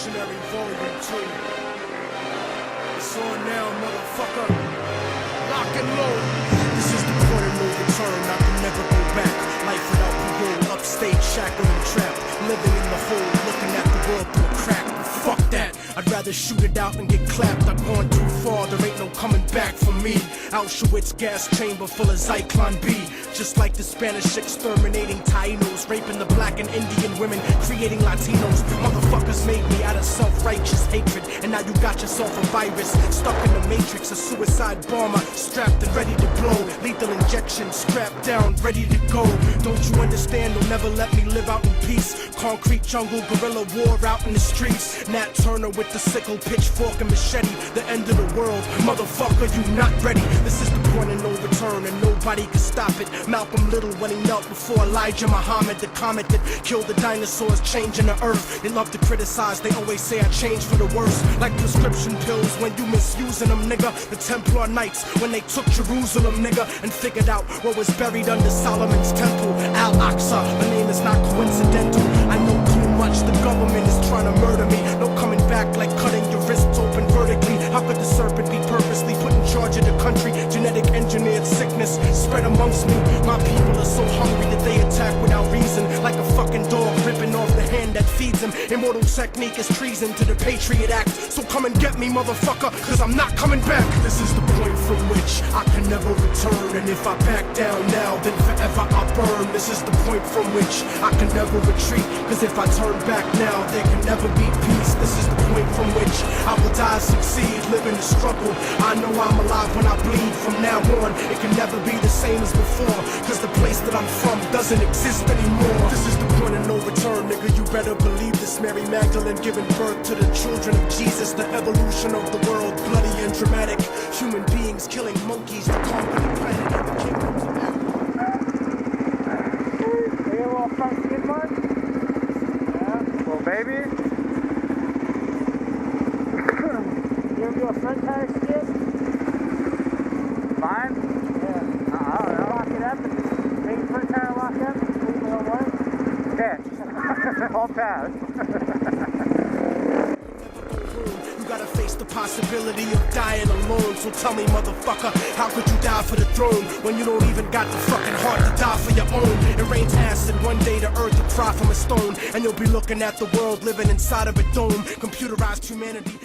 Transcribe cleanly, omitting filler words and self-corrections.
Revolutionary Volume 2. It's on now, motherfucker. Lock and load. This is the point of no return. I can never go back. Life without parole, upstate, shackled and trapped. Living in the hole, looking at the world through a crack. Fuck that. I'd rather shoot it out and get clapped. I've gone too far, there ain't no coming back for me. Auschwitz gas chamber full of Zyklon B. Just like the Spanish exterminating Tainos, raping the black and Indian women, creating Latinos. Motherfuckers made me out of self-righteous hatred, and now you got yourself a virus stuck in the matrix. A suicide bomber strapped and ready to blow. Lethal injection strapped down, ready to go. Don't you understand? They'll never let me live out in peace. Concrete jungle, guerrilla war out in the streets. Nat Turner with the sickle, pitchfork and machete. The end of the world, motherfucker, you not ready. This is the point of no return, and nobody can stop it. Malcolm Little when he knelt before Elijah Muhammad, the comet that killed the dinosaurs, changing the earth. They love to criticize, they always say I changed for the worse. Like prescription pills when you misusing them, nigga. The Templar Knights when they took Jerusalem, nigga, and figured out what was buried under Solomon's temple. Al-Aqsa, my name is not coincidental. I know too much, the government is trying to murder me. No coming back like cutting your wrists open vertically. How could the serpent be purposely put in charge of the country? Genetic engineered sickness spread amongst me. My people are so hungry that they attack without reason. Like a fucking dog ripping off the hand that feeds them. Immortal technique is treason to the Patriot Act. So come and get me, motherfucker, cause I'm not coming back. This is the point from which I can never return. And if I back down now, then forever I burn. This is the point from which I can never retreat. Cause if I turn back now, there can never be peace. This is the point from which I will die, succeed, live in the struggle. I know I'm alive when I bleed. From now on, it can never be the same as before. Cause the place that I'm from doesn't exist anymore. This is the point of no return, nigga. You better believe this. Mary Magdalene giving birth to the children of Jesus. The evolution of the world, bloody and dramatic. Human beings killing monkeys to conquer the planet. The kingdoms of Are you a little front skid mark? Yeah. Little baby? You ever do a front tire skid? Mine? Yeah. I don't know. Lock it up and just make front tire lock up and leave it on one? Yeah. All pass. You gotta face the possibility of dying alone. So tell me, motherfucker, how could you die for the throne when you don't even got the fucking heart to die for your own? It rains acid, one day the earth will cry from a stone, and you'll be looking at the world living inside of a dome. Computerized humanity.